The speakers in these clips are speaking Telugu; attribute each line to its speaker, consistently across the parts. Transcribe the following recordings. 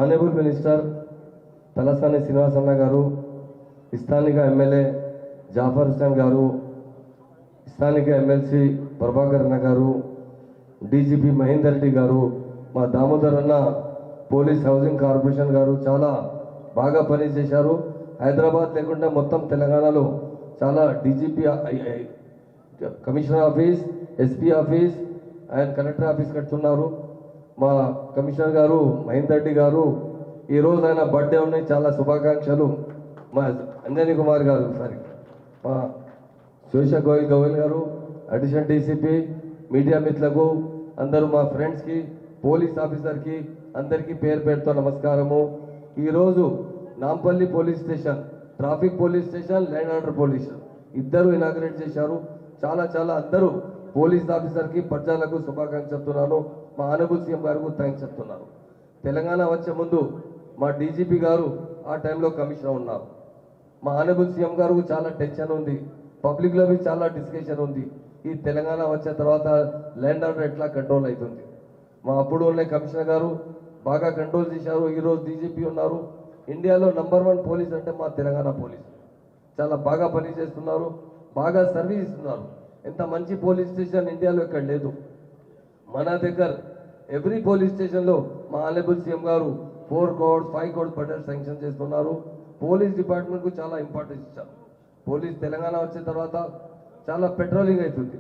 Speaker 1: ఆనరబుల్ మినిస్టర్ తలసాని శ్రీనివాసన్న గారు, స్థానిక ఎమ్మెల్యే జాఫర్ హుసేన్ గారు, స్థానిక ఎమ్మెల్సీ ప్రభాకర్ అన్న గారు, డీజీపీ మహేందర్ రెడ్డి గారు, మా దామోదర్ అన్న పోలీస్ హౌసింగ్ కార్పొరేషన్ గారు చాలా బాగా పనిచేశారు. హైదరాబాద్ లేకుండా మొత్తం తెలంగాణలో చాలా DGP commissioner office, SP office and collector office కట్టున్నారు. మా కమిషనర్ గారు మహేందర్ రెడ్డి గారు ఈరోజు ఆయన బర్త్డే ఉన్నాయి, చాలా శుభాకాంక్షలు. మా అంజనీ కుమార్ గారు, సారీ మా శేష గోయల్ గారు, అడిషనల్ డీసీపీ, మీడియా మిత్రులకు, అందరూ మా ఫ్రెండ్స్కి, పోలీస్ ఆఫీసర్కి అందరికీ పేరు పేరుతో నమస్కారము. ఈరోజు Nampally police station, traffic police station, land order police ఇద్దరు ఇనాగ్రేట్ చేశారు. చాలా అందరూ పోలీస్ ఆఫీసర్కి ప్రజలకు శుభాకాంక్షలు చెప్తున్నాను. మా ఆనరబుల్ సీఎం గారికి థ్యాంక్స్ చెప్తున్నాను. తెలంగాణ వచ్చే ముందు మా డీజీపీ గారు ఆ టైంలో కమిషనర్ ఉన్నారు. మా ఆనరబుల్ సీఎం గారు చాలా టెన్షన్ ఉంది, పబ్లిక్లో भी చాలా డిస్కషన్ ఉంది. ఈ తెలంగాణ వచ్చే తర్వాత ల్యాండ్ ఆర్డర్ ఎట్లా కంట్రోల్ అవుతుంది. మా అప్పుడు ఉన్న కమిషనర్ గారు బాగా కంట్రోల్ చేశారు. ఈరోజు డీజీపీ ఉన్నారు. ఇండియాలో నంబర్ 1 పోలీస్ అంటే మా తెలంగాణ పోలీస్. చాలా బాగా పనిచేస్తున్నారు, బాగా సర్వీస్ ఇస్తున్నారు. ఎంత మంచి పోలీస్ స్టేషన్ ఇండియాలో ఇక్కడ లేదు. మన దగ్గర ఎవ్రీ పోలీస్ స్టేషన్లో మా ఆనరబుల్ సీఎం గారు 4 crores 5 crores బడ్జెట్ శాంక్షన్ చేస్తున్నారు. పోలీస్ డిపార్ట్మెంట్కు చాలా ఇంపార్టెన్స్ ఇచ్చారు. పోలీస్ తెలంగాణ వచ్చిన తర్వాత చాలా పెట్రోలింగ్ అవుతుంది.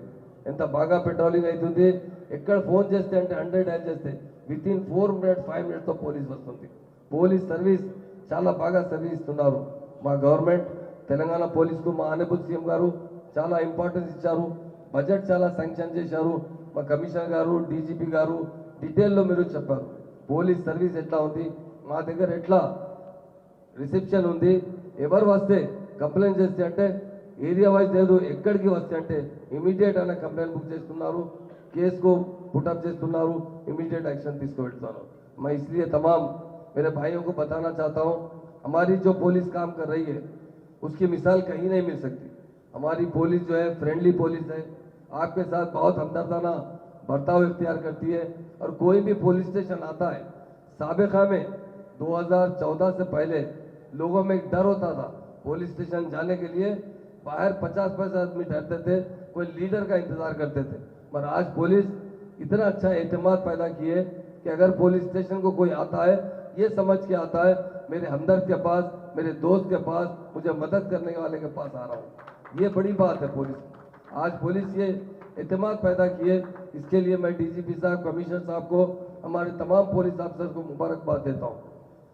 Speaker 1: ఎంత బాగా పెట్రోలింగ్ అవుతుంది. ఎక్కడ ఫోన్ చేస్తే అంటే 100 డయల్ చేస్తే వితిన్ 4 minutes 5 minutesతో పోలీస్ వస్తుంది. పోలీస్ సర్వీస్ చాలా బాగా సర్వీస్ ఇస్తున్నారు. మా గవర్నమెంట్ తెలంగాణ పోలీస్కు మా ఆనరబుల్ సీఎం గారు చాలా ఇంపార్టెన్స్ ఇచ్చారు. బడ్జెట్ చాలా శాంక్షన్ చేశారు. మా కమిషనర్ గారు, డీజీపీ గారు డీటెయిల్లో మీరు చెప్పారు. పోలీస్ సర్వీస్ ఎట్లా ఉంది, మా దగ్గర ఎట్లా రిసెప్షన్ ఉంది, ఎవరు వస్తే కంప్లైంట్ చేస్తే అంటే ఏరియా వైజ్ లేదు, ఎక్కడికి వస్తే అంటే ఇమీడియట్ అయినా కంప్లైంట్ బుక్ చేస్తున్నారు, కేసుకు पुटअप చేస్తున్నారు, इमीडिएट एक्शन తీసుకువెళ్తున్నారు. मैं इसलिए तमाम मेरे भाइयों को बताना चाहता हूँ, हमारी जो पुलिस काम कर रही है उसकी मिसाल कहीं नहीं मिल सकती. हमारी पुलिस जो है फ्रेंडली पुलिस है, आपके साथ बहुत हमदर्दाना बर्ताव इख्तियार करती है. और कोई भी पुलिस स्टेशन आता है, साबिका में 2014 से पहले लोगों में एक डर होता था. पुलिस स्टेशन जाने के लिए बाहर 50-50 आदमी डरते थे, कोई लीडर का इंतजार करते थे. पर आज पुलिस इतना अच्छा एतमाद पैदा किए कि अगर पुलिस स्टेशन को कोई आता है, ये समझ के आता है मेरे हमदर्द के पास, मेरे दोस्त के पास, मुझे मदद करने वाले के पास आ रहा हूँ. ये बड़ी बात है पुलिस. आज पुलिस ये एतमाद पैदा किए, इसके लिए मैं डीजीपी साहब, कमिश्नर साहब को, हमारे तमाम पुलिस अफसर को मुबारकबाद देता हूँ.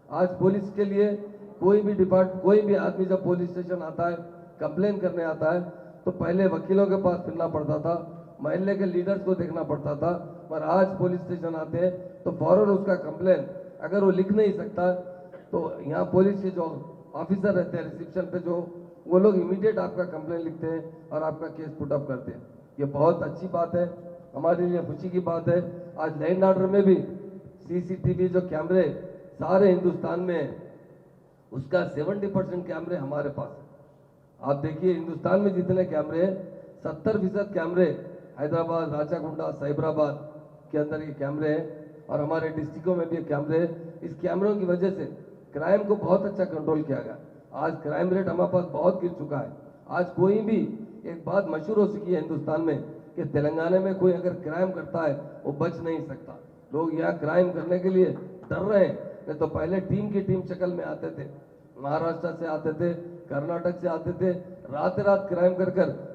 Speaker 1: आज पुलिस के लिए कोई भी आदमी जब पुलिस स्टेशन आता है, कंप्लेन करने आता है, तो पहले वकीलों के पास फिरना पड़ता था, महल्ले के लीडर्स को देखना पड़ता था. पर आज पुलिस स्टेशन आते हैं तो फौरन उसका कंप्लेन अगर वो लिख नहीं सकता तो यहाँ पुलिस के जो ऑफिसर रहते हैं रिसेप्शन पे, जो वो लोग इमीडिएट आपका कंप्लेन लिखते हैं और आपका केस पुटअप करते हैं. ये बहुत अच्छी बात है, हमारे लिए खुशी की बात है. आज लैंड ऑर्डर में भी सीसीटीवी जो कैमरे सारे हिंदुस्तान में है, उसका 70% कैमरे हमारे पास है. आप देखिए हिंदुस्तान में जितने कैमरे हैं, 70% कैमरे हैदराबाद, राचाकुंडा, साइबराबाद के अंदर ये कैमरे हैं. और हमारे डिस्ट्रिक्टों में भी कैमरे हैं. इस कैमरों की वजह से क्राइम को बहुत अच्छा कंट्रोल किया गया. आज क्राइम रेट हमारे पास बहुत गिर चुका है. आज कोई भी एक बात मशहूर हो चुकी है हिंदुस्तान में कि तेलंगाना में कोई अगर क्राइम करता है वो बच नहीं सकता. लोग यहाँ क्राइम करने के लिए डर रहे हैं. नहीं तो पहले टीम की टीम शक्ल में आते थे, महाराष्ट्र से आते थे, कर्नाटक से आते थे, रात क्राइम कर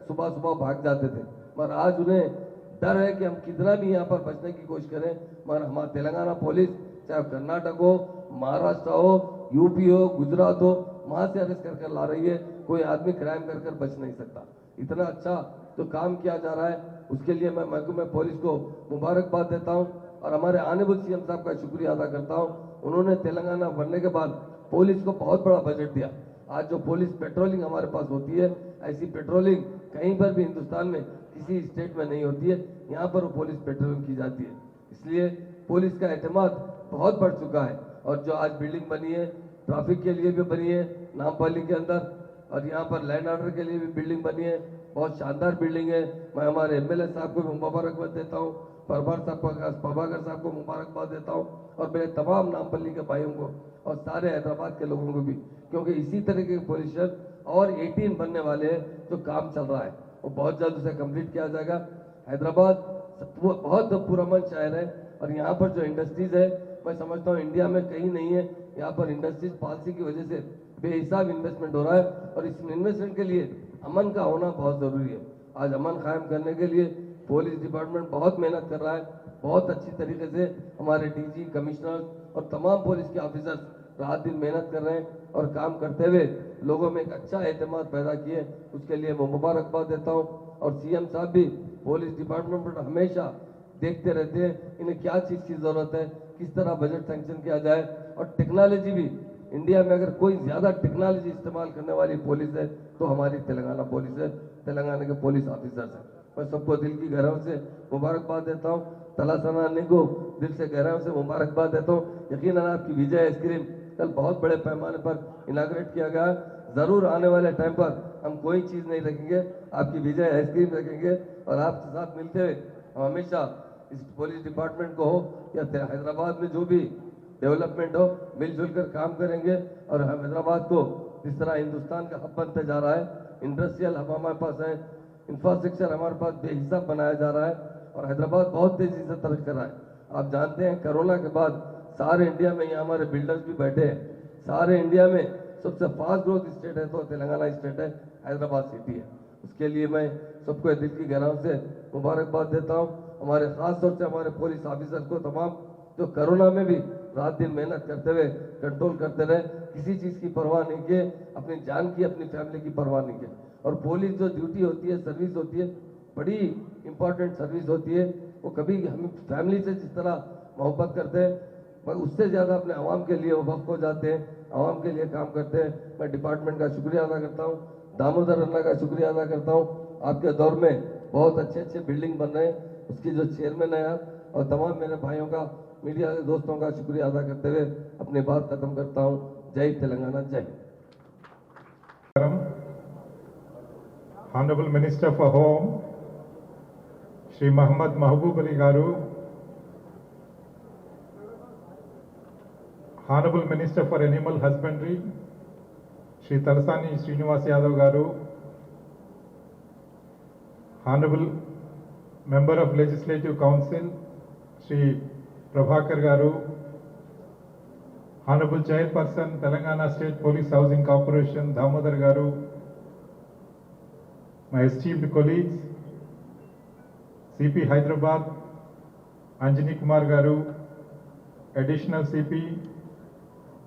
Speaker 1: सुबह भाग जाते थे. मगर आज उन्हें डर है कि हम कितना भी यहाँ पर बचने की कोशिश करें, मगर हमारा तेलंगाना पुलिस चाहे कर्नाटक हो, महाराष्ट्र हो, यूपी हो, गुजरात हो, वहाँ से अरेस्ट कर ला रही है. कोई आदमी क्राइम कर बच नहीं सकता. इतना अच्छा जो काम किया जा रहा है उसके लिए मैं महकमे पुलिस को मुबारकबाद देता हूँ और हमारे ऑनरेबल सीएम साहब का शुक्रिया अदा करता हूँ. उन्होंने तेलंगाना बनने के बाद पुलिस को बहुत बड़ा बजट दिया. आज जो पुलिस पेट्रोलिंग हमारे पास होती है, ऐसी पेट्रोलिंग कहीं पर भी हिंदुस्तान में किसी स्टेट में नहीं होती है. यहाँ पर पुलिस पेट्रोलिंग की जाती है. इसलिए पुलिस का एतमाद बहुत बढ़ चुका है. और जो आज बिल्डिंग बनी है, ट्रैफिक के लिए भी बनी है नामपल्ली के अंदर, और यहाँ पर लैंड ऑर्डर के लिए भी बिल्डिंग बनी है, बहुत शानदार बिल्डिंग है. मैं हमारे एमएलए साहब को भी मुबारकबाद देता हूँ. प्रभाकर साहब को मुबारकबाद देता हूँ और मेरे तमाम नामपल्ली के भाइयों को और सारे हैदराबाद के लोगों को भी, क्योंकि इसी तरीके के पोजीशन और 18 बनने वाले हैं जो काम चल रहा है, वो बहुत जल्द उसे कंप्लीट किया जाएगा। हैदराबाद बहुत पुरअमन शहर है और यहाँ पर जो इंडस्ट्रीज है मैं समझता हूँ इंडिया में कहीं नहीं है। यहाँ पर इंडस्ट्रीज पॉलिसी की वजह से बेहिसाब इन्वेस्टमेंट हो रहा है और इस इन्वेस्टमेंट के लिए अमन का होना बहुत ज़रूरी है। आज अमन कायम करने के लिए पुलिस डिपार्टमेंट बहुत मेहनत कर रहा है, बहुत अच्छी तरीके से हमारे डीजी, कमिश्नर और तमाम पुलिस के ऑफिसर्स रात दिन मेहनत कर रहे हैं और काम करते हुए लोगों में एक अच्छा एतमाद पैदा किए, उसके लिए मैं मुबारकबाद देता हूँ। और सीएम साहब भी पुलिस डिपार्टमेंट पर हमेशा देखते रहते हैं इन्हें क्या चीज़ की ज़रूरत है, किस तरह बजट सैंक्शन किया जाए। और टेक्नोलॉजी भी इंडिया में अगर कोई ज़्यादा टेक्नोलॉजी इस्तेमाल करने वाली पुलिस है तो हमारी तेलंगाना पुलिस है, तेलंगाना के पुलिस ऑफिसर्स हैं। मैं सबको दिल की गहराइयों से मुबारकबाद देता हूँ। तलासना को दिल से गहराइयों से मुबारकबाद देता हूँ। यकीनन आपकी विजय आइसक्रीम कल बहुत बड़े पैमाने पर इनाग्रेट किया गया। ज़रूर आने वाले टाइम पर हम कोई चीज़ नहीं रखेंगे, आपकी विजय आइसक्रीम रखेंगे और आपके साथ मिलते हुए हम हमेशा इस पुलिस डिपार्टमेंट को हो या हैदराबाद में जो भी डेवलपमेंट हो मिलजुल कर काम करेंगे। और हम हैदराबाद को जिस तरह हिंदुस्तान का हब बनते जा रहा है, इंडस्ट्रियल हब हमारे पास है, इंफ्रास्ट्रक्चर हमारे पास बेहिसाब बनाया जा रहा है और हैदराबाद बहुत तेजी से तरक्की कर रहा है। आप जानते हैं कोरोना के बाद सारे इंडिया में यहाँ हमारे बिल्डर्स भी बैठे हैं। सारे इंडिया में सबसे फास्ट ग्रोथ स्टेट है तो तेलंगाना स्टेट है, हैदराबाद सिटी है। उसके लिए मैं सबको दिल की गहराइयों से मुबारकबाद देता हूँ। हमारे खास तौर से हमारे पुलिस ऑफिसर को तमाम जो कोरोना में भी रात दिन मेहनत करते हुए कंट्रोल करते रहे, किसी चीज़ की परवाह नहीं किए, अपनी जान की अपनी फैमिली की परवाह नहीं की। और पुलिस जो ड्यूटी होती है, सर्विस होती है, बड़ी इंपॉर्टेंट सर्विस होती है। वो कभी हम फैमिली से जिस तरह मोहब्बत करते हैं पर उससे ज़्यादा अपने आवाम के लिए वो वक्त हो जाते हैं, आवाम के लिए काम करते हैं। मैं डिपार्टमेंट का शुक्रिया अदा करता हूँ, दामोदर अन्ना का शुक्रिया अदा करता हूँ। आपके दौर में बहुत अच्छे अच्छे बिल्डिंग बन रहे हैं, उसकी जो चेयरमैन है आप और तमाम मेरे भाइयों का, मीडिया के दोस्तों का शुक्रिया अदा करते हुए अपनी बात खत्म करता हूँ। जय तेलंगाना, जय।
Speaker 2: Honorable Minister for Home, Shri Muhammad Mahbub Ali Garu, Honorable Minister for Animal Husbandry, Shri Talasani Srinivas Yadav Garu, Honorable Member of Legislative Council, Shri Prabhakar Garu, Honorable Chairperson, Telangana State Police Housing Corporation, Damodar Garu, my esteemed colleagues, CP Hyderabad, Anjani Kumar Garu, Additional CP,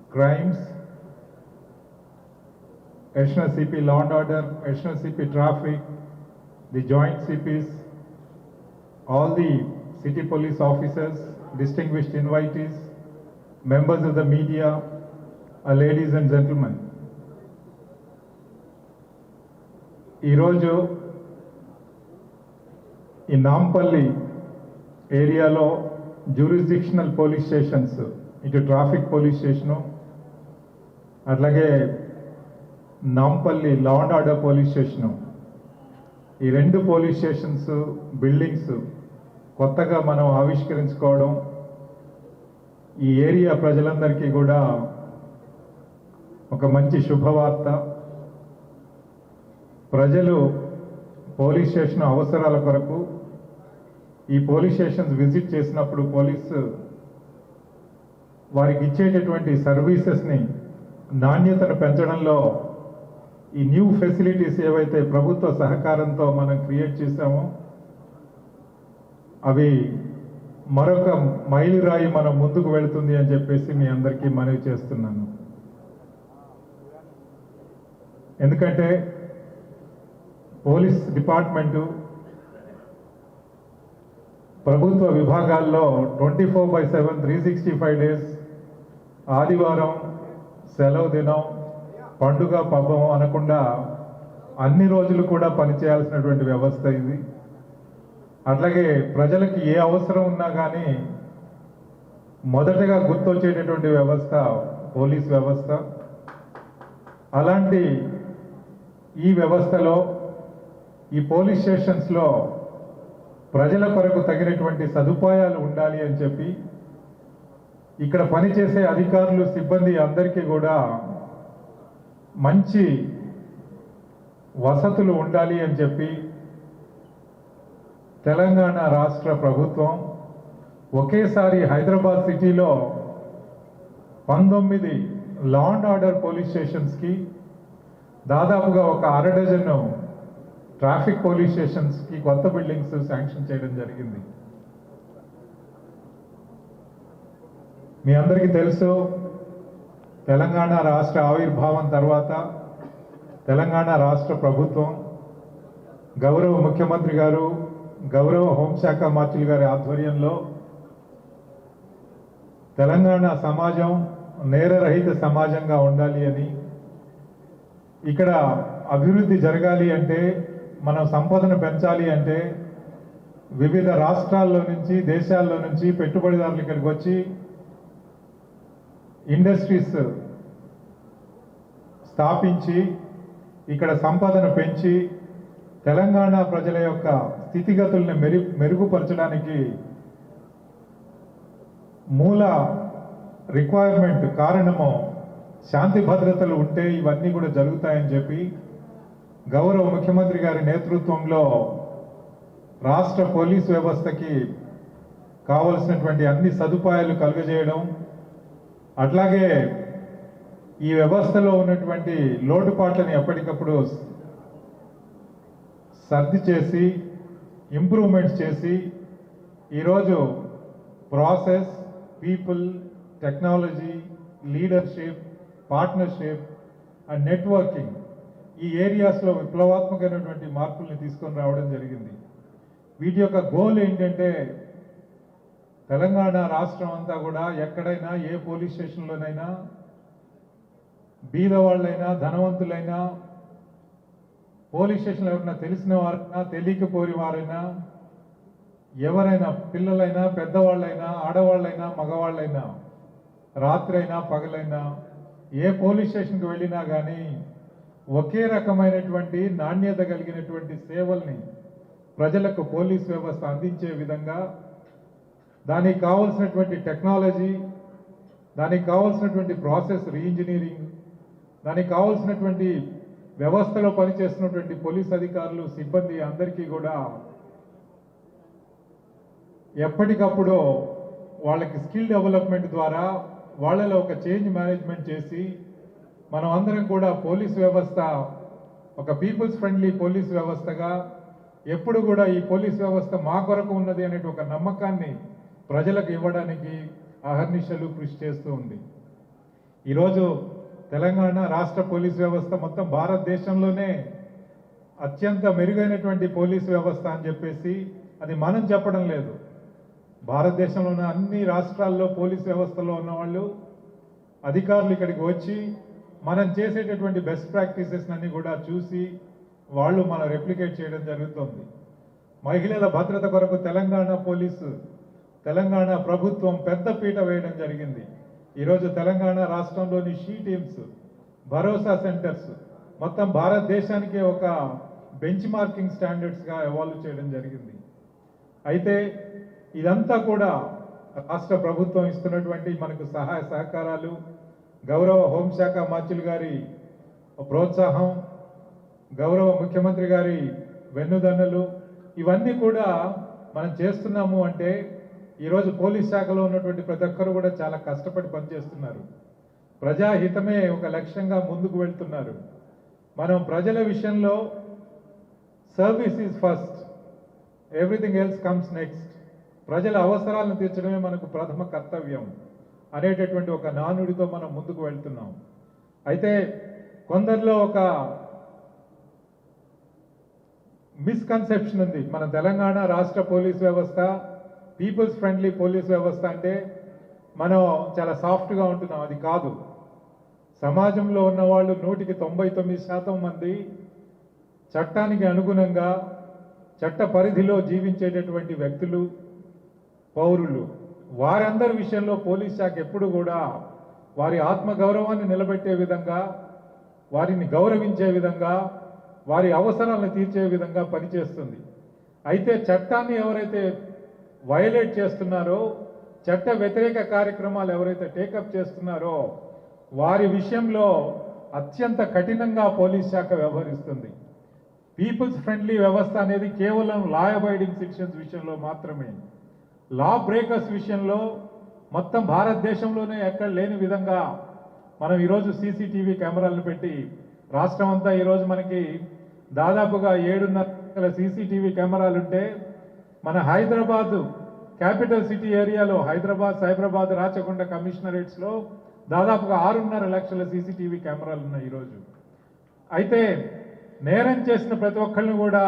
Speaker 2: Crimes, Additional CP Law and Order, Additional CP Traffic, the Joint CPs, all the city police officers, distinguished invitees, members of the media, ladies and gentlemen. ఈరోజు ఈ నాంపల్లి ఏరియాలో జ్యూరిస్డిక్షనల్ పోలీస్ స్టేషన్స్, ఇటు ట్రాఫిక్ పోలీస్ స్టేషను అట్లాగే నాంపల్లి లా అండ్ ఆర్డర్ పోలీస్ స్టేషను, ఈ రెండు పోలీస్ స్టేషన్స్ బిల్డింగ్స్ కొత్తగా మనం ఆవిష్కరించుకోవడం ఈ ఏరియా ప్రజలందరికీ కూడా ఒక మంచి శుభవార్త. ప్రజలు పోలీస్ స్టేషన్ అవసరాల కొరకు ఈ పోలీస్ స్టేషన్స్ విజిట్ చేసినప్పుడు పోలీసు వారికి ఇచ్చేటటువంటి సర్వీసెస్ని నాణ్యతను పెంచడంలో ఈ న్యూ ఫెసిలిటీస్ ఏవైతే ప్రభుత్వ సహకారంతో మనం క్రియేట్ చేశామో అవి మరొక మైలురాయి మనం ముందుకు వెళుతుంది అని చెప్పేసి మీ అందరికీ మనవి చేస్తున్నాను. ఎందుకంటే పోలీస్ డిపార్ట్మెంటు ప్రభుత్వ విభాగాల్లో 24/7 365 డేస్, ఆదివారం సెలవు దినం, పండుగ పబ్బం అనకుండా అన్ని రోజులు కూడా పనిచేయాల్సినటువంటి వ్యవస్థ ఇది. అట్లాగే ప్రజలకి ఏ అవసరం ఉన్నా కానీ మొదటగా గుర్తొచ్చేటటువంటి వ్యవస్థ పోలీస్ వ్యవస్థ. అలాంటి ఈ వ్యవస్థలో ఈ పోలీస్ స్టేషన్స్లో ప్రజల కొరకు తగినటువంటి సదుపాయాలు ఉండాలి అని చెప్పి ఇక్కడ పనిచేసే అధికారులు సిబ్బంది అందరికీ కూడా మంచి వసతులు ఉండాలి అని చెప్పి తెలంగాణ రాష్ట్ర ప్రభుత్వం ఒకేసారి హైదరాబాద్ సిటీలో 19 లా అండ్ ఆర్డర్ పోలీస్ స్టేషన్స్కి దాదాపుగా ఒక అరడజను ట్రాఫిక్ పోలీస్ స్టేషన్స్కి కొత్త బిల్డింగ్స్ శాంక్షన్ చేయడం జరిగింది. మీ అందరికీ తెలుసు, తెలంగాణ రాష్ట్ర ఆవిర్భావం తర్వాత తెలంగాణ రాష్ట్ర ప్రభుత్వం గౌరవ ముఖ్యమంత్రి గారు, గౌరవ హోంశాఖ మంత్రి గారి ఆధ్వర్యంలో తెలంగాణ సమాజం నేరరహిత సమాజంగా ఉండాలి అని, ఇక్కడ అభివృద్ధి జరగాలి అంటే, మనం సంపదను పెంచాలి అంటే వివిధ రాష్ట్రాల్లో నుంచి దేశాల్లో నుంచి పెట్టుబడిదారులు ఇక్కడికి వచ్చి ఇండస్ట్రీస్ స్థాపించి ఇక్కడ సంపదను పెంచి తెలంగాణ ప్రజల యొక్క స్థితిగతుల్ని మెరుగుపరచడానికి మూల రిక్వైర్మెంట్ కారణము శాంతి భద్రతలు ఉంటే ఇవన్నీ కూడా జరుగుతాయని చెప్పి గౌరవ ముఖ్యమంత్రి గారి నేతృత్వంలో రాష్ట్ర పోలీస్ వ్యవస్థకి కావలసినటువంటి అన్ని సదుపాయాలు కలుగజేయడం, అట్లాగే ఈ వ్యవస్థలో ఉన్నటువంటి లోటుపాట్లని ఎప్పటికప్పుడు సర్ది చేసి ఇంప్రూవ్మెంట్స్ చేసి ఈరోజు process, people, technology, leadership, partnership and networking ఈ ఏరియాస్లో విప్లవాత్మకమైనటువంటి మార్పుల్ని తీసుకొని రావడం జరిగింది. వీటి యొక్క గోల్ ఏంటంటే తెలంగాణ రాష్ట్రం అంతా కూడా ఎక్కడైనా ఏ పోలీస్ స్టేషన్లోనైనా బీదవాళ్ళైనా ధనవంతులైనా పోలీస్ స్టేషన్లో ఎవరైనా తెలిసిన వారైనా తెలియకపోని వారైనా ఎవరైనా పిల్లలైనా పెద్దవాళ్ళైనా ఆడవాళ్ళైనా మగవాళ్ళైనా రాత్రైనా పగలైనా ఏ పోలీస్ స్టేషన్కి వెళ్ళినా కానీ ఒకే రకమైనటువంటి నాణ్యత కలిగినటువంటి సేవల్ని ప్రజలకు పోలీస్ వ్యవస్థ అందించే విధంగా దానికి కావాల్సినటువంటి టెక్నాలజీ, దానికి కావాల్సినటువంటి ప్రాసెస్ రీఇంజనీరింగ్, దానికి కావాల్సినటువంటి వ్యవస్థలో పనిచేస్తున్నటువంటి పోలీస్ అధికారులు సిబ్బంది అందరికీ కూడా ఎప్పటికప్పుడు వాళ్ళకి స్కిల్ డెవలప్మెంట్ ద్వారా వాళ్ళలో ఒక చేంజ్ మేనేజ్మెంట్ చేసి మనం అందరం కూడా పోలీస్ వ్యవస్థ ఒక పీపుల్స్ ఫ్రెండ్లీ పోలీస్ వ్యవస్థగా ఎప్పుడు కూడా ఈ పోలీస్ వ్యవస్థ మా కొరకు ఉన్నది అనే ఒక నమ్మకాన్ని ప్రజలకు ఇవ్వడానికి అహర్నిశలు కృషి చేస్తూ ఉంది. ఈరోజు తెలంగాణ రాష్ట్ర పోలీస్ వ్యవస్థ మొత్తం భారతదేశంలోనే అత్యంత మెరుగైనటువంటి పోలీస్ వ్యవస్థ అని చెప్పేసి అది మనం చెప్పడం లేదు. భారతదేశంలో ఉన్న అన్ని రాష్ట్రాల్లో పోలీస్ వ్యవస్థలో ఉన్న వాళ్ళు అధికారులు ఇక్కడికి వచ్చి మనం చేసేటటువంటి బెస్ట్ ప్రాక్టీసెస్ అన్ని కూడా చూసి వాళ్ళు మన రెప్లికేట్ చేయడం జరుగుతుంది. మహిళల భద్రత కొరకు తెలంగాణ ప్రభుత్వం పెద్ద పీట వేయడం జరిగింది. ఈరోజు తెలంగాణ రాష్ట్రంలోని షీ టీమ్స్, భరోసా సెంటర్స్ మొత్తం భారతదేశానికే ఒక బెంచ్ మార్కింగ్ స్టాండర్డ్స్గా ఎవాల్వ్ చేయడం జరిగింది. అయితే ఇదంతా కూడా రాష్ట్ర ప్రభుత్వం ఇస్తున్నటువంటి మనకు సహాయ సహకారాలు, గౌరవ హోంశాఖ మంత్రి గారి ప్రోత్సాహం, గౌరవ ముఖ్యమంత్రి గారి వెన్నుదన్నులు ఇవన్నీ కూడా మనం చేస్తున్నాము అంటే ఈరోజు పోలీస్ శాఖలో ఉన్నటువంటి ప్రతి ఒక్కరు కూడా చాలా కష్టపడి పనిచేస్తున్నారు. ప్రజాహితమే ఒక లక్ష్యంగా ముందుకు వెళ్తున్నారు. మనం ప్రజల విషయంలో service is first, everything else comes next. ప్రజల అవసరాలను తీర్చడమే మనకు ప్రథమ కర్తవ్యం అనేటటువంటి ఒక నానుడితో మనం ముందుకు వెళ్తున్నాం. అయితే కొందరిలో ఒక మిస్కన్సెప్షన్ ఉంది. మన తెలంగాణ రాష్ట్ర పోలీస్ వ్యవస్థ పీపుల్స్ ఫ్రెండ్లీ పోలీస్ వ్యవస్థ అంటే మనం చాలా సాఫ్ట్గా ఉంటున్నాం. అది కాదు. సమాజంలో ఉన్న వాళ్ళు 99% మంది చట్టానికి అనుగుణంగా చట్ట పరిధిలో జీవించేటటువంటి వ్యక్తులు, పౌరులు. వారందరి విషయంలో పోలీస్ శాఖ ఎప్పుడు కూడా వారి ఆత్మగౌరవాన్ని నిలబెట్టే విధంగా, వారిని గౌరవించే విధంగా, వారి అవసరాలను తీర్చే విధంగా పనిచేస్తుంది. అయితే చట్టాన్ని ఎవరైతే వయలేట్ చేస్తున్నారో, చట్ట వ్యతిరేక కార్యక్రమాలు ఎవరైతే టేకప్ చేస్తున్నారో వారి విషయంలో అత్యంత కఠినంగా పోలీస్ శాఖ వ్యవహరిస్తుంది. పీపుల్స్ ఫ్రెండ్లీ వ్యవస్థ అనేది కేవలం లా అబైడింగ్ సిటిజన్స్ విషయంలో మాత్రమే. లా బ్రేకర్స్ విషయంలో మొత్తం భారతదేశంలోనే ఎక్కడ లేని విధంగా మనం ఈరోజు సీసీటీవీ కెమెరాలను పెట్టి రాష్ట్రం అంతా ఈరోజు మనకి దాదాపుగా 7.5 సీసీటీవీ కెమెరాలుంటే మన హైదరాబాద్ క్యాపిటల్ సిటీ ఏరియాలో హైదరాబాద్, సైబరాబాద్, రాచకొండ కమిషనరేట్స్లో దాదాపుగా 6.5 లక్షల సీసీటీవీ కెమెరాలు ఉన్నాయి ఈరోజు. అయితే నేరం చేసిన ప్రతి ఒక్కరిని కూడా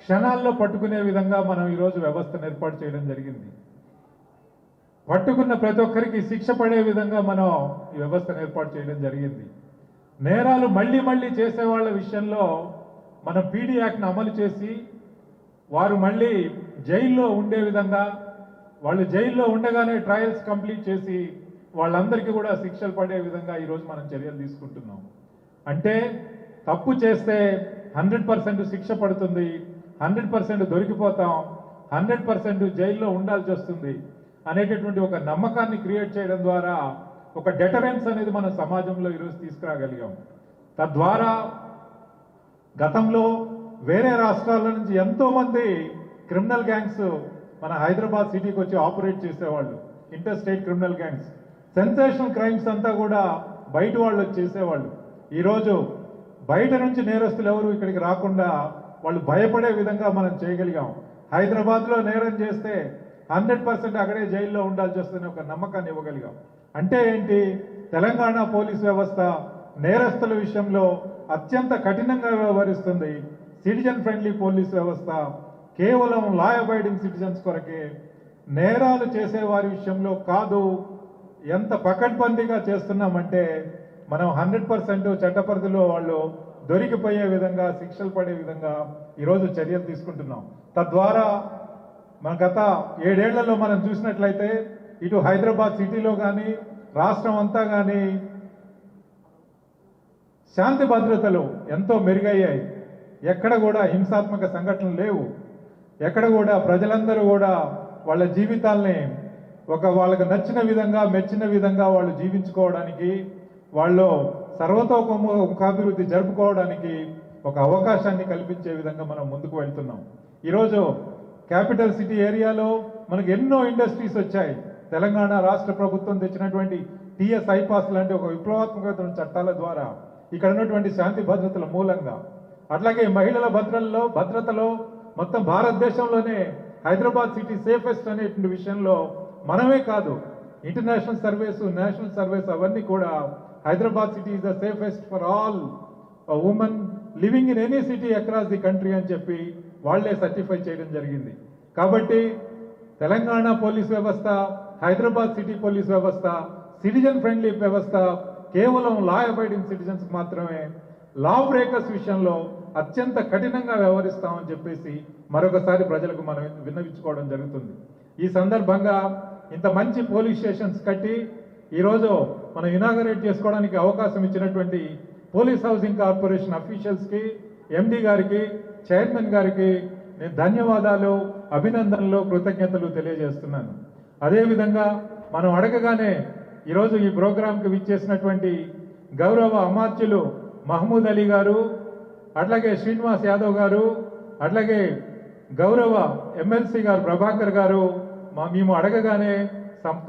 Speaker 2: క్షణాల్లో పట్టుకునే విధంగా మనం ఈరోజు వ్యవస్థను ఏర్పాటు చేయడం జరిగింది. పట్టుకున్న ప్రతి ఒక్కరికి శిక్ష పడే విధంగా మనం ఈ వ్యవస్థను ఏర్పాటు చేయడం జరిగింది. నేరాలు మళ్ళీ మళ్ళీ చేసే వాళ్ళ విషయంలో మనం పీడీ యాక్ట్ను అమలు చేసి వారు మళ్ళీ జైల్లో ఉండే విధంగా, వాళ్ళు జైల్లో ఉండగానే ట్రయల్స్ కంప్లీట్ చేసి వాళ్ళందరికీ కూడా శిక్షలు పడే విధంగా ఈరోజు మనం చర్యలు తీసుకుంటున్నాం. అంటే తప్పు చేస్తే 100% శిక్ష పడుతుంది, 100% దొరికిపోతాం, 100% జైల్లో ఉండాల్సి వస్తుంది అనేటటువంటి ఒక నమ్మకాన్ని క్రియేట్ చేయడం ద్వారా ఒక డెటరెన్స్ అనేది మన సమాజంలో ఈరోజు తీసుకురాగలిగాం. తద్వారా గతంలో వేరే రాష్ట్రాల నుంచి ఎంతో మంది క్రిమినల్ గ్యాంగ్స్ మన హైదరాబాద్ సిటీకి వచ్చి ఆపరేట్ చేసేవాళ్ళు. Inter state criminal gangs, sensational crimes అంతా కూడా బయట వాళ్ళు వచ్చి చేసేవాళ్ళు. ఈరోజు బయట నుంచి నేరస్తులు ఎవరు ఇక్కడికి రాకుండా వాళ్ళు భయపడే విధంగా మనం చేయగలిగాం. హైదరాబాద్లో నేరం చేస్తే 100% అక్కడే జైల్లో ఉండాల్సి వస్తుందని ఒక నమ్మకాన్ని ఇవ్వగలిగాం. అంటే ఏంటి, తెలంగాణ పోలీస్ వ్యవస్థ నేరస్తుల విషయంలో అత్యంత కఠినంగా వ్యవహరిస్తుంది. సిటిజన్ ఫ్రెండ్లీ పోలీస్ వ్యవస్థ కేవలం లా అబైడింగ్ సిటిజన్స్ కొరకే, నేరాలు చేసే వారి విషయంలో కాదు. ఎంత పకడ్బందీగా చేస్తున్నామంటే మనం 100% చట్టపరిధిలో వాళ్ళు దొరికిపోయే విధంగా, శిక్షలు పడే విధంగా ఈరోజు చర్యలు తీసుకుంటున్నాం. తద్వారా మన గత 7 ఏళ్లలో మనం చూసినట్లయితే ఇటు హైదరాబాద్ సిటీలో కానీ రాష్ట్రం అంతా కానీ శాంతి భద్రతలు ఎంతో మెరుగయ్యాయి. ఎక్కడ కూడా హింసాత్మక సంఘటనలు లేవు. ఎక్కడ కూడా ప్రజలందరూ కూడా వాళ్ళ జీవితాల్ని వాళ్ళకి నచ్చిన విధంగా, మెచ్చిన విధంగా వాళ్ళు జీవించుకోవడానికి, వాళ్ళు సర్వతోముఖాభివృద్ధి జరుపుకోవడానికి ఒక అవకాశాన్ని కల్పించే విధంగా మనం ముందుకు వెళ్తున్నాం. ఈరోజు క్యాపిటల్ సిటీ ఏరియాలో మనకు ఎన్నో ఇండస్ట్రీస్ వచ్చాయి. తెలంగాణ రాష్ట్ర ప్రభుత్వం తెచ్చినటువంటి టీఎస్ ఐపాస్ లాంటి ఒక విప్లవాత్మక చట్టాల ద్వారా, ఇక్కడ ఉన్నటువంటి శాంతి భద్రతల మూలంగా, అట్లాగే మహిళల భద్రతలో మొత్తం భారతదేశంలోనే హైదరాబాద్ సిటీ సేఫెస్ట్ అనేటువంటి విషయంలో మనమే కాదు, ఇంటర్నేషనల్ సర్వేస్, నేషనల్ సర్వేస్ అవన్నీ కూడా Hyderabad city is the safest for all women living in any city across the country అని చెప్పి వాళ్లే సర్టిఫై చేయడం జరిగింది. కాబట్టి తెలంగాణ పోలీస్ వ్యవస్థ, హైదరాబాద్ సిటీ పోలీస్ వ్యవస్థ సిటిజన్ ఫ్రెండ్లీ వ్యవస్థ, కేవలం లా అబైడింగ్ సిటిజన్స్ మాత్రమే. లా బ్రేకర్స్ విషయంలో అత్యంత కఠినంగా వ్యవహరిస్తామని చెప్పేసి మరొకసారి ప్రజలకు మనం విన్నవించుకోవడం జరుగుతుంది. ఈ సందర్భంగా ఇంత మంచి పోలీస్ స్టేషన్స్ కట్టి ఈరోజు మనం ఇనాగరేట్ చేసుకోవడానికి అవకాశం ఇచ్చినటువంటి పోలీస్ హౌసింగ్ కార్పొరేషన్ అఫీషియల్స్కి, ఎండి గారికి, చైర్మన్ గారికి నేను ధన్యవాదాలు, అభినందనలు, కృతజ్ఞతలు తెలియజేస్తున్నాను. అదేవిధంగా మనం అడగగానే ఈరోజు ఈ ప్రోగ్రాంకి విచ్చేసినటువంటి గౌరవ అమాత్యులు మహమూద్ అలీ గారు, అట్లాగే శ్రీనివాస్ యాదవ్ గారు, అట్లాగే గౌరవ ఎమ్మెల్సీ గారు ప్రభాకర్ గారు మేము అడగగానే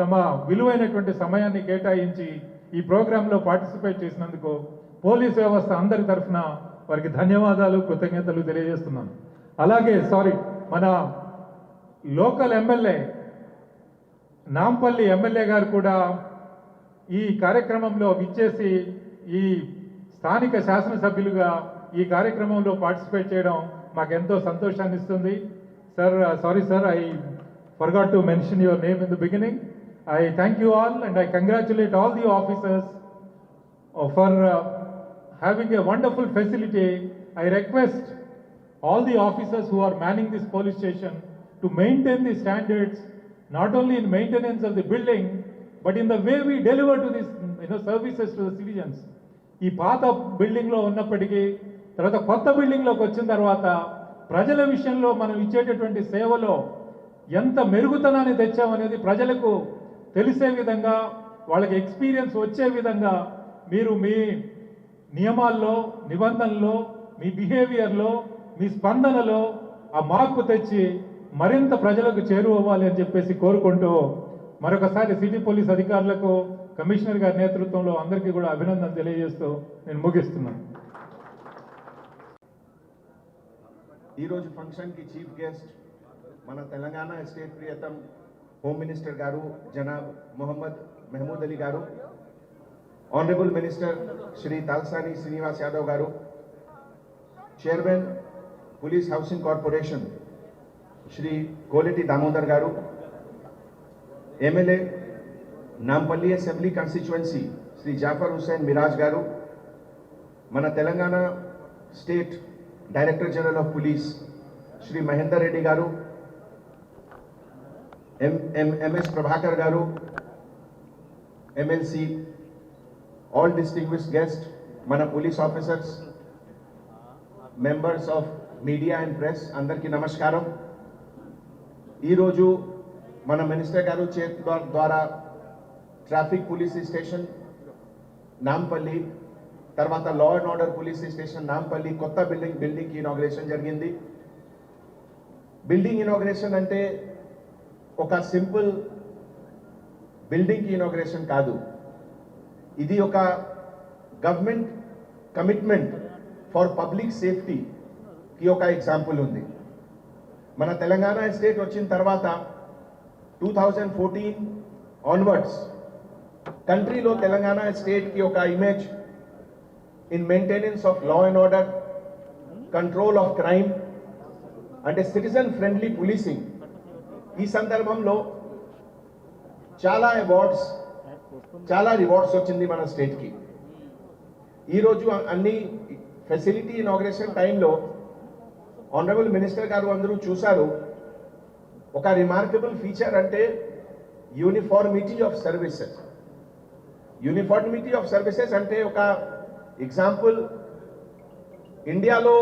Speaker 2: తమ విలువైనటువంటి సమయాన్ని కేటాయించి ఈ ప్రోగ్రాంలో పార్టిసిపేట్ చేసినందుకు పోలీస్ వ్యవస్థ అందరి తరఫున వారికి ధన్యవాదాలు, కృతజ్ఞతలు తెలియజేస్తున్నాను. అలాగే మన లోకల్ ఎమ్మెల్యే నాంపల్లి ఎమ్మెల్యే గారు కూడా ఈ కార్యక్రమంలో విచ్చేసి ఈ స్థానిక శాసనసభ్యులుగా ఈ కార్యక్రమంలో పార్టిసిపేట్ చేయడం మాకెంతో సంతోషాన్ని ఇస్తుంది. Sir, sorry sir, I forgot to mention your name in the beginning. I thank you all and I congratulate all the officers for having a wonderful facility. I request all the officers who are manning this police station to maintain the standards, not only in maintenance of the building, but in the way we deliver to this services to the citizens. ఈ పాత బిల్డింగ్లో ఉన్నప్పటికీ తర్వాత కొత్త బిల్డింగ్లోకి వచ్చిన తర్వాత ప్రజల విషయంలో మనం ఇచ్చేటటువంటి సేవలో ఎంత మెరుగుతనాన్ని తెచ్చామనేది ప్రజలకు తెలిసే విధంగా, వాళ్ళకి ఎక్స్పీరియన్స్ వచ్చే విధంగా మీరు మీ నియమాల్లో, నిబంధనల్లో, మీ బిహేవియర్లో, మీ స్పందనలో ఆ మార్పు తెచ్చి మరింత ప్రజలకు చేరువవ్వాలి అని చెప్పేసి కోరుకుంటూ మరొకసారి సిటీ పోలీస్ అధికారులకు, కమిషనర్ గారి నేతృత్వంలో అందరికీ కూడా అభినందన తెలియజేస్తూ నేను ముగిస్తున్నాను.
Speaker 3: ఈరోజు ఫంక్షన్కి చీఫ్ గెస్ట్ మన తెలంగాణ స్టేట్ ప్రియతం హోమ్ మినిస్టర్ గారు జనాబ్ మొహమ్మద్ మహమూద్ అలీ గారు, ఆనరబుల్ మినిస్టర్ శ్రీ తలసాని శ్రీనివాస్ యాదవ్ గారు, chairman police housing corporation Shri Koleti Damodar గారు, MLA Nampally assembly constituency Shri Jaffar Hussain Miraj గారు, మన Telangana state director general of police Shri Mahender Reddy గారు, ఎంఎస్ ప్రభాకర్ గారు, ఎమ్మెల్సీ, ఆల్ డిస్టింగ్విష్డ్ గెస్ట్, మన police officers, members of media and press అందరికీ నమస్కారం. ఈరోజు మన మినిస్టర్ గారు చేతి ద్వారా ట్రాఫిక్ పోలీస్ స్టేషన్ నాంపల్లి, తర్వాత లా and order police station Nampally కొత్త బిల్డింగ్ ఇనాగ్రేషన్ జరిగింది. బిల్డింగ్ ఇనాగ్రేషన్ అంటే ఒక సింపుల్ బిల్డింగ్ ఇనాగ్రేషన్ కాదు, ఇది ఒక గవర్నమెంట్ కమిట్మెంట్ ఫర్ పబ్లిక్ సేఫ్టీకి ఒక ఎగ్జాంపుల్ ఉంది. మన తెలంగాణ స్టేట్ వచ్చిన తర్వాత 2014 ఆన్వర్డ్స్ కంట్రీలో తెలంగాణ స్టేట్కి ఒక image in maintenance of law and order, control of crime అంటే సిటిజన్ ఫ్రెండ్లీ పోలీసింగ్. ఈ సందర్భంలో చాలా రివార్డ్స్ వచ్చింది మన స్టేట్కి. ఈరోజు అన్ని ఫెసిలిటీ ఇనాగ్రేషన్ టైంలో ఆనరబుల్ మినిస్టర్ గారు అందరూ చూశారు, ఒక రిమార్కబుల్ ఫీచర్ అంటే uniformity of services. Uniformity of services అంటే ఒక ఎగ్జాంపుల్, ఇండియాలో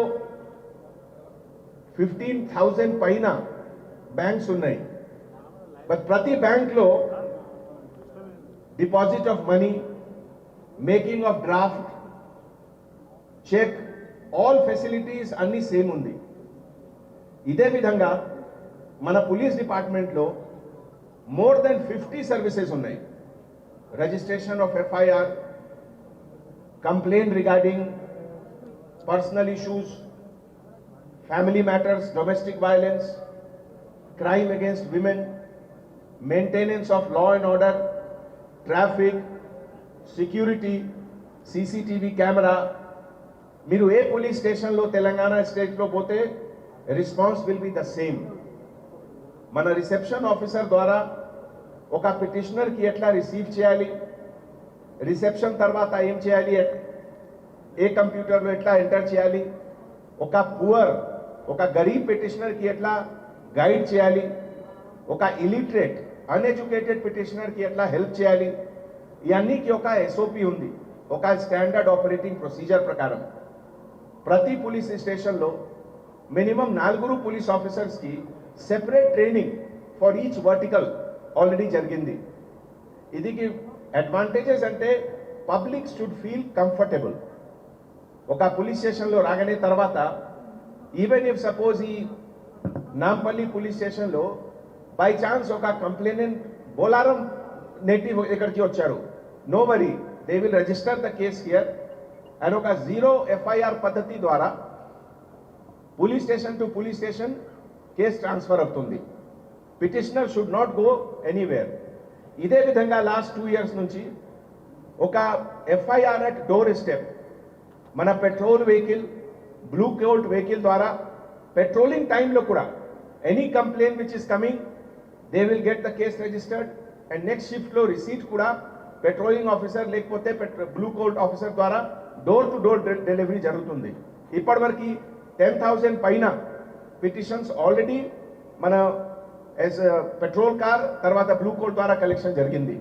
Speaker 3: 15,000 పైన బ్యాంక్స్ ఉన్నాయి, బట్ ప్రతి బ్యాంక్లో deposit of money, making of draft, cheque, all facilities అన్ని సేమ్ ఉంది. ఇదే విధంగా మన పోలీస్ డిపార్ట్మెంట్లో మోర్ దెన్ 50 సర్వీసెస్ ఉన్నాయి. Registration of FIR, complaint regarding personal issues, family matters, domestic violence, crime against women, maintenance of law and order, traffic, security, CCTV camera. మీరు ఏ పోలీస్ స్టేషన్లో తెలంగాణ స్టేట్లో పోతే response will be the same. మన రిసెప్షన్ ఆఫీసర్ ద్వారా ఒక పిటిషనర్కి ఎట్లా రిసీవ్ చేయాలి, రిసెప్షన్ తర్వాత ఏం చేయాలి, ఏ కంప్యూటర్లో ఎట్లా ఎంటర్ చేయాలి, ఒక గరీబ్ పిటిషనర్కి ఎట్లా గైడ్ చేయాలి, ఒక ఇలిటరేట్ అన్ఎడ్యుకేటెడ్ పిటిషనర్కి ఎట్లా హెల్ప్ చేయాలి, ఇవన్నీకి ఒక ఎస్ఓపి ఉంది, ఒక స్టాండర్డ్ ఆపరేటింగ్ ప్రొసీజర్ ప్రకారం. ప్రతి పోలీస్ స్టేషన్లో మినిమం 4 పోలీస్ ఆఫీసర్స్కి separate training for each vertical already జరిగింది. ఇది అడ్వాంటేజెస్ అంటే పబ్లిక్ షుడ్ ఫీల్ కంఫర్టబుల్. ఒక పోలీస్ స్టేషన్లో రాగానే తర్వాత ఈవెన్ ఇఫ్ సపోజ్ ఈ నాంపల్లి పోలీస్ స్టేషన్లో బై ఛాన్స్ ఒక కంప్లైనెంట్ బోలారం నేటివ్ ఇక్కడికి వచ్చారు, no worry, they will register the case here and ఒక 0 FIR పద్ధతి ద్వారా police station to police station case transfer అవుతుంది. Petitioner should not go anywhere. ఇదే విధంగా లాస్ట్ 2 years నుంచి ఒక FIR అట్ డోర్ స్టెప్, మన patrol vehicle, blue coat vehicle ద్వారా పెట్రోలింగ్ టైంలో కూడా any complaint which is coming they will get the case registered and next షిఫ్ట్లో రిసీట్ కూడా పెట్రోలింగ్ ఆఫీసర్ లేకపోతే బ్లూ కోట్ ఆఫీసర్ ద్వారా డోర్ టు డోర్ డెలివరీ జరుగుతుంది. ఇప్పటివరకు 10,000 పైన పిటిషన్స్ ఆల్రెడీ మన పెట్రోల్ కార్ తర్వాత బ్లూ కోట్ ద్వారా కలెక్షన్ జరిగింది.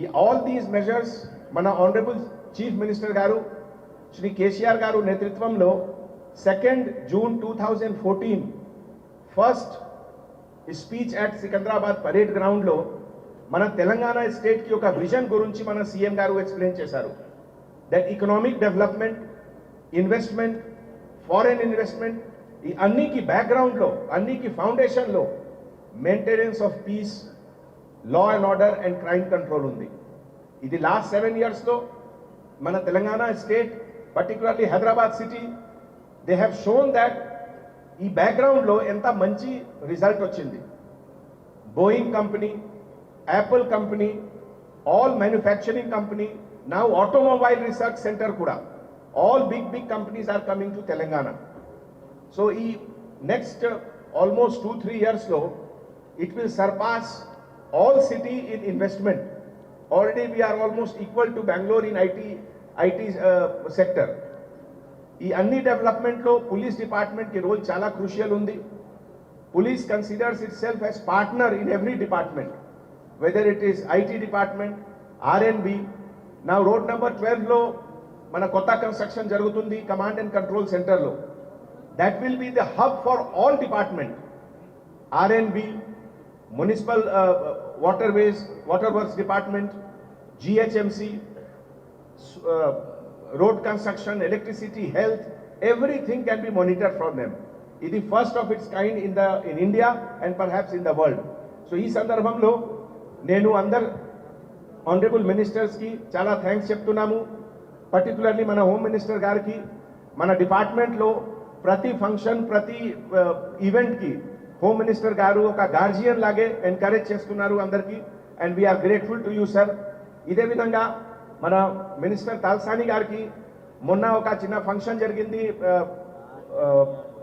Speaker 3: ఈ ఆల్ దీస్ మెజర్స్ మన ఆనరబుల్ చీఫ్ మినిస్టర్ గారు శ్రీ కేసీఆర్ గారు నేతృత్వంలో 2nd June 2014 first speech at Secunderabad parade గ్రౌండ్లో మన తెలంగాణ స్టేట్కి ఒక విజన్ గురించి మన సీఎం గారు ఎక్స్ప్లెయిన్ చేశారు. That economic development, investment, foreign investment, ఈ అన్నికి బ్యాక్గ్రౌండ్లో, అన్నికి ఫౌండేషన్లో maintenance of peace, law and order and crime control ఉంది. ఇది లాస్ట్ 7 yearsలో మన Telangana state, particularly Hyderabad city, they have shown that ఈ బ్యాక్గ్రౌండ్లో ఎంత మంచి రిజల్ట్ వచ్చింది. Boeing company, Apple company, all manufacturing company, now automobile research centre కూడా, all big companies are coming to Telangana. So ఈ next almost 2-3 yearsలో it will surpass all city in investment. Already we are almost equal to Bangalore in IT sector. ఈ అన్ని డెవలప్మెంట్లో పోలీస్ డిపార్ట్మెంట్ కి రోల్ చాలా క్రూషియల్ ఉంది. Police considers itself as partner in every department, whether it is IT department, RNB. నా రోడ్ నెంబర్ 12లో మన కొత్త కన్స్ట్రక్షన్ జరుగుతుంది కమాండ్ అండ్ కంట్రోల్ సెంటర్లో. That will be the hub for all department, RNB, municipal waterways, water works department, GHMC, road construction, electricity, health, everything can be monitored from them. It is first of its kind in India and perhaps in the world. So ee sandarbhamlo nenu andar honorable ministers ki chala thanks cheptunnamu, particularly mana home minister gariki, mana department lo prati function, prati event ki home minister garu oka guardian lage encourage chestunnaru andarki, and we are grateful to you sir. ide vidhanga మన మినిస్టర్ తలసాని గారికి మొన్న ఒక చిన్న ఫంక్షన్ జరిగింది,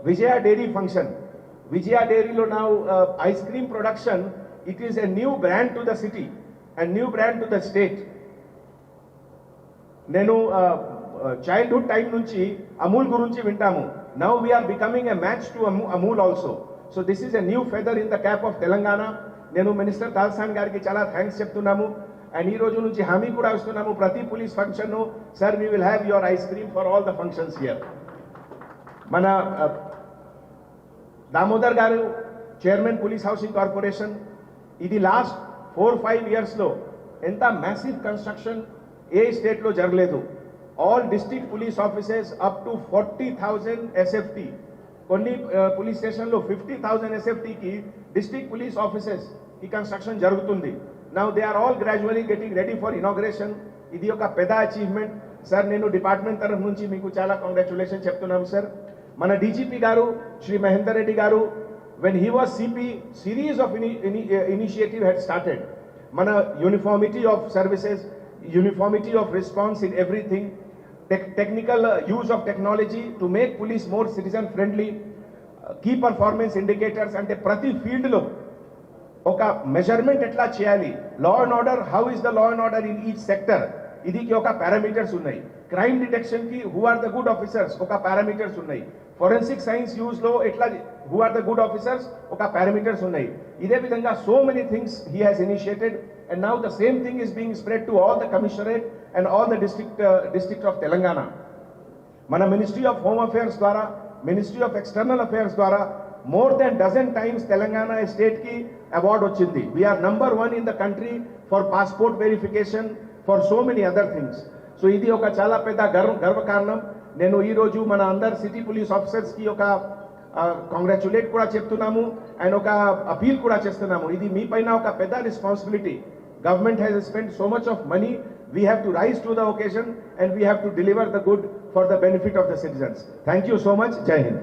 Speaker 3: విజయ డైరీ ఫంక్షన్. విజయ డైరీలో నా ice cream production, it is a new brand to the city and new brand to the state. నేను చైల్డ్హుడ్ టైం నుంచి అమూల్ గురించి వింటాము. Now we are becoming a match to Amul also. So this is a new feather in the cap of Telangana. నేను మినిస్టర్ తలసాని గారికి చాలా థ్యాంక్స్ చెప్తున్నాము. అండ్ ఈ రోజు నుంచి హామీ కూడా ఇస్తున్నాము, ప్రతి police function sir we will have your eyes cream for all the functions here. మన దామోదర్ గారు చైర్మన్ పోలీస్ హౌసింగ్ కార్పొరేషన్, ఇది లాస్ట్ 4-5 yearsలో ఎంత మ్యాసివ్ కన్స్ట్రక్షన్ ఏ స్టేట్లో జరగలేదు. All district police offices up to 40,000 SFT, కొన్ని పోలీస్ స్టేషన్లో 50,000 SFTకి డిస్ట్రిక్ట్ పోలీస్ ఆఫీసెస్ ఈ కన్స్ట్రక్షన్ జరుగుతుంది. Now they are all gradually getting ready for inauguration. ఇది ఒక పెద్ద అచీవ్మెంట్ సార్. నేను డిపార్ట్మెంట్ తరఫు నుంచి మీకు చాలా కంగ్రాచులేషన్ చెప్తున్నాను సార్. మన డీజీపీ గారు శ్రీ మహేందర్ రెడ్డి గారు, when he was CP, series of initiative had started. మన uniformity of services, uniformity of response in everything, technical use of technology to make police more citizen friendly, key performance indicators, అంటే ప్రతి ఫీల్డ్లో ఒక మెజర్మెంట్ ఎట్లా చేయాలి, law and order, how is the law and order in each sector, ఇదికి ఒక పారామీటర్స్ ఉన్నాయి. క్రైమ్ డిటెక్షన్ కి who are the good officers ఒక పారామీటర్స్ ఉన్నాయి. ఫోరెన్సిక్ సైన్స్ యూజ్ లో ఎట్లా who are the good officers ఒక పారామీటర్స్ ఉన్నాయి. ఇదే విధంగా so many things he has initiated, and now the same thing is being spread to all the commissionerate and all the district of Telangana. మన మినిస్ట్రీ ఆఫ్ హోమ్ అఫేర్స్ ద్వారా, మినిస్ట్రీ ఆఫ్ ఎక్స్టర్నల్ అఫేర్స్ ద్వారా more than dozen times Telangana state ki award వచ్చింది. We are number 1 in the country for passport verification, for so many other things. So ఇది ఒక చాలా పెద్ద గర్వ కారణం. నేను ఈ రోజు మన అందర్ సిటీ పోలీస్ ఆఫీసర్స్ కి ఒక కంగ్రాచులేట్ కూడా చెప్తున్నాము అండ్ ఒక అపీల్ కూడా చేస్తున్నాము. ఇది మీ పైన ఒక పెద్ద responsibility. Government has spent so much of money. We have to rise to the occasion and we have to deliver the good for the benefit of the citizens. Thank you so much. Jai Hind.